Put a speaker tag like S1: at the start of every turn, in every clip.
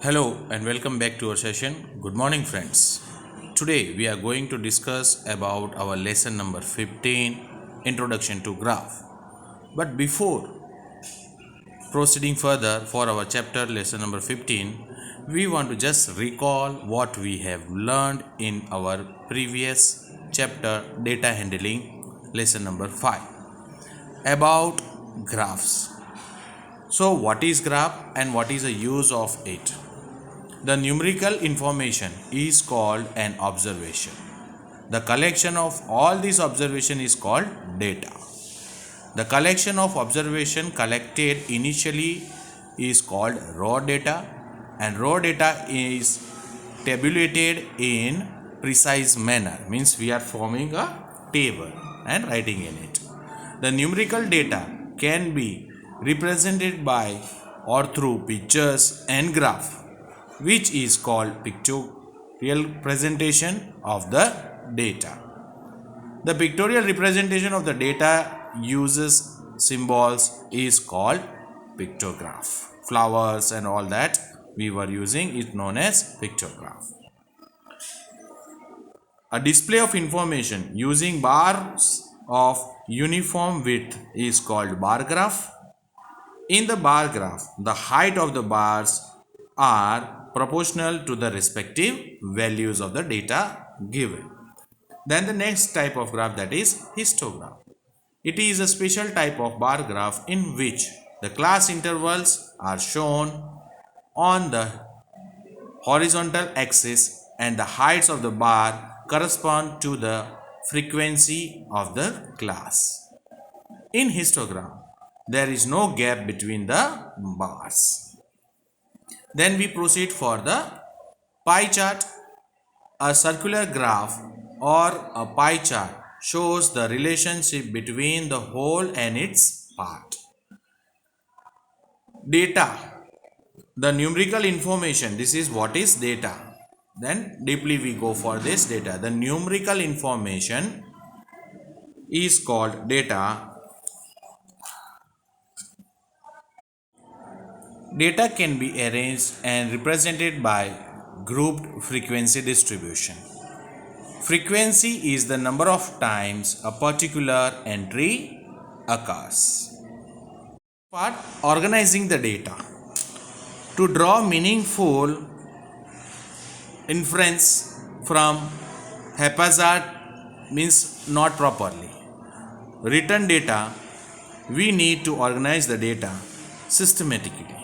S1: Hello and welcome back to our session. Good morning, friends. Today we are going to discuss about our lesson number 15, Introduction to Graph. But before proceeding further for our chapter lesson number 15, we want to just recall what we have learned in our previous chapter, data handling, lesson number 5, about graphs. So what is graph and what is the use of it? The numerical information is called an observation. The collection of all these observation is called data. The collection of observation collected initially is called raw data, and raw data is tabulated in precise manner, means we are forming a table and writing in it. The numerical data can be represented by or through pictures and graph, which is called pictorial presentation of the data. The pictorial representation of the data uses symbols is called pictograph. Flowers and all that we were using is known as pictograph. A display of information using bars of uniform width is called bar graph. In the bar graph, the height of the bars are proportional to the respective values of the data given. Then the next type of graph, that is histograph. It is a special type of bar graph in which the class intervals are shown on the horizontal axis and the heights of the bar correspond to the frequency of the class. In histogram, there is no gap between the bars. Then we proceed for the pie chart. A circular graph or a pie chart shows the relationship between the whole and its part. Data, the numerical information, this is what is data. Then deeply we go for this data. The numerical information is called data. Data can be arranged and represented by grouped frequency distribution. Frequency is the number of times a particular entry occurs. Part organizing the data. To draw meaningful inference from haphazard means not properly written data, we need to organize the data systematically.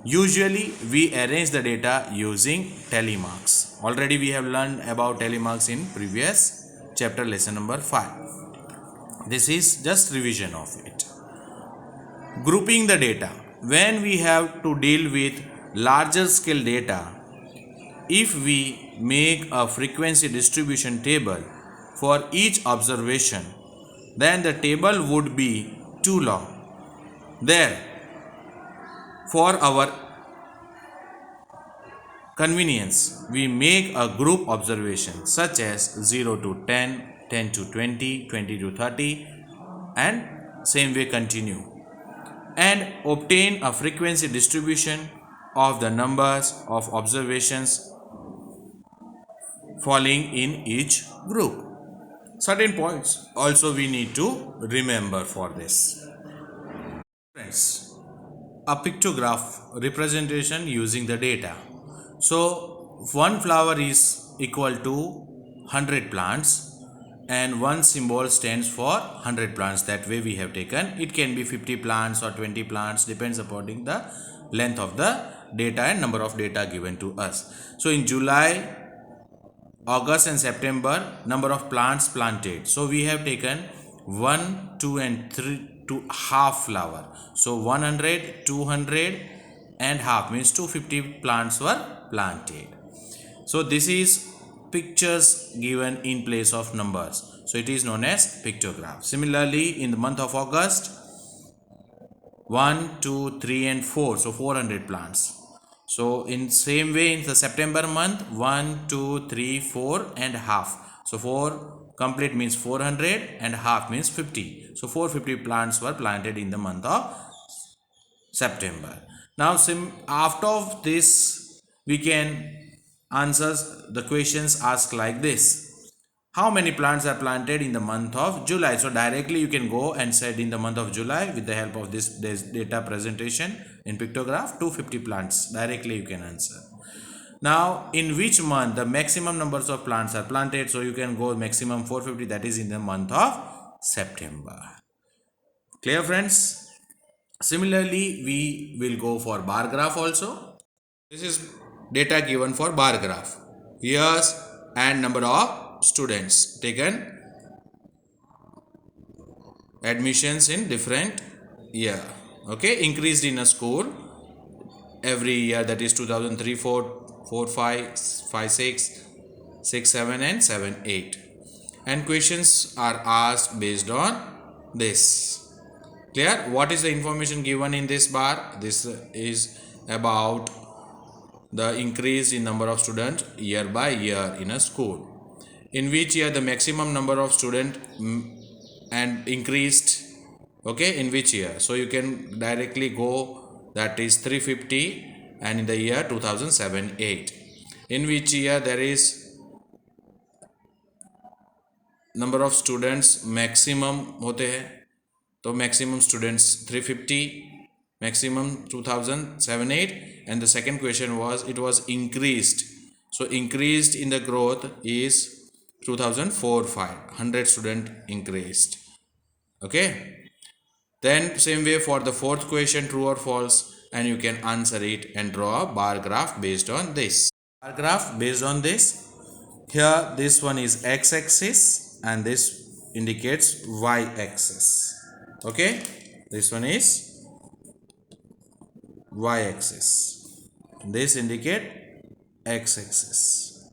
S1: Usually we arrange the data using tally marks. Already we have learned about tally marks in previous chapter lesson number 5. This is just revision of it. Grouping the data. When we have to deal with larger scale data, if we make a frequency distribution table for each observation, then the table would be too long. There, for our convenience, we make a group observation such as 0 to 10, 10 to 20, 20 to 30, and same way continue, and obtain a frequency distribution of the numbers of observations falling in each group. Certain points also we need to remember for this. Friends, a pictograph representation using the data. So one flower is equal to 100 plants and one symbol stands for 100 plants. That way we have taken. It can be 50 plants or 20 plants, depends upon the length of the data and number of data given to us. So in July, August and September, number of plants planted. So we have taken 1, 2 and 3 to half flower. So 100, 200 and half means 250 plants were planted. So this is pictures given in place of numbers. So it is known as pictograph. Similarly, in the month of August, 1, 2, 3 and 4. So 400 plants. So in same way in the September month, 1, 2, 3, 4 and half. So 4 complete means 400 and half means 50. So 450 plants were planted in the month of September. Now after this we can answer the questions asked like this. How many plants are planted in the month of July? So directly you can go and set in the month of July with the help of this data presentation in pictograph 250 plants. Directly you can answer. Now in which month the maximum numbers of plants are planted? So you can go maximum 450, that is in the month of September. Clear friends? Similarly we will go for bar graph also. This is data given for bar graph. Years and number of students taken, admissions in different year. Okay, increased in a school every year, that is 2003, 4, 4, 5, 5, 6, 6, 7 and 7, 8. And questions are asked based on this. Clear? What is the information given in this bar? This is about the increase in number of students year by year in a school. In which year the maximum number of students and increased, okay, in which year? So you can directly go, that is 350, and in the year 2007-8. In which year there is number of students maximum होते हैं, तो maximum students 350, maximum 2007-8. And the second question was, it was increased, so increased in the growth is 2004-5, 100 student increased. Okay, then same way for the fourth question, true or false, and you can answer it and draw a bar graph based on this. Bar graph based on this. Here this one is x-axis and this indicates y-axis. Okay, this one is y-axis, this indicate x-axis,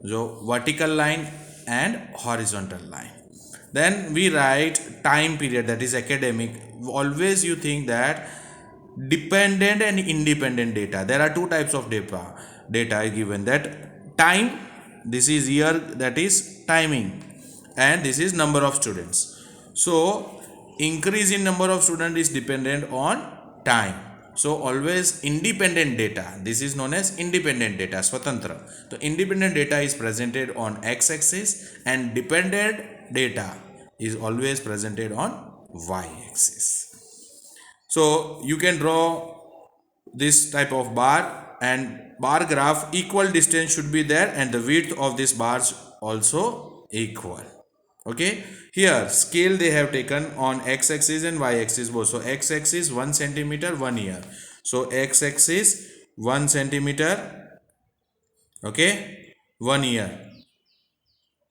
S1: so vertical line and horizontal line. Then we write time period, that is academic. Always you think that dependent and independent data, there are two types of data given, that time, this is year, that is timing, and this is number of students. So increase in number of students is dependent on time. So always independent data, this is known as independent data, swatantra. So independent data is presented on x-axis and dependent data is always presented on y-axis. So you can draw this type of bar, and bar graph equal distance should be there, and the width of this bars also equal. Okay, here scale they have taken on x-axis and y-axis both. So x-axis 1 centimeter 1 year, so x-axis 1 centimeter, okay, 1 year,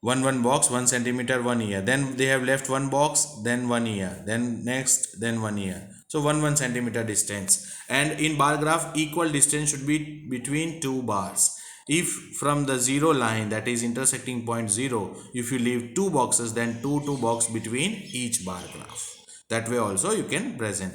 S1: one box 1 centimeter 1 year, then they have left one box, then 1 year, then next, then 1 year, so 1 centimeter distance. And in bar graph equal distance should be between two bars. If from the zero line, that is intersecting point 0, if you leave two boxes, then two box between each bar graph. That way also you can present.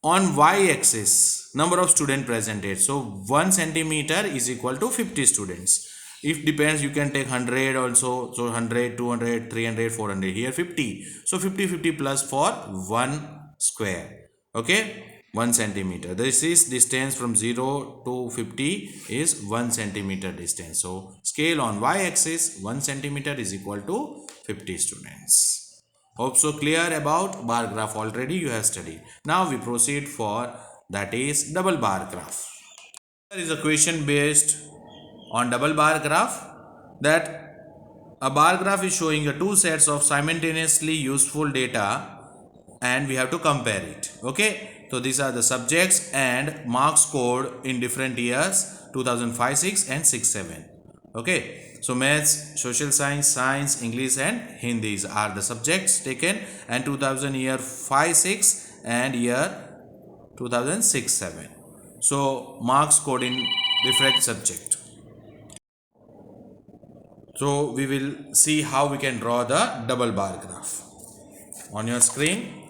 S1: On y-axis, number of students presented, so 1 centimeter is equal to 50 students. If depends, you can take 100 also, so 100, 200, 300, 400, here 50, so 50 plus for 1 square, okay, 1 centimeter. This is distance from 0 to 50 is 1 centimeter distance. So scale on y-axis 1 centimeter is equal to 50 students. Hope so clear about bar graph, already you have studied. Now we proceed for, that is double bar graph. There is a question based on double bar graph, that a bar graph is showing two sets of simultaneously useful data and we have to compare it. Okay, so these are the subjects and marks scored in different years 2005-6 and 6-7. Okay, so maths, social science, science, English and Hindi are the subjects taken, and 2000 year 5-6 and year 2006-7. So marks scored in different subject. So we will see how we can draw the double bar graph on your screen.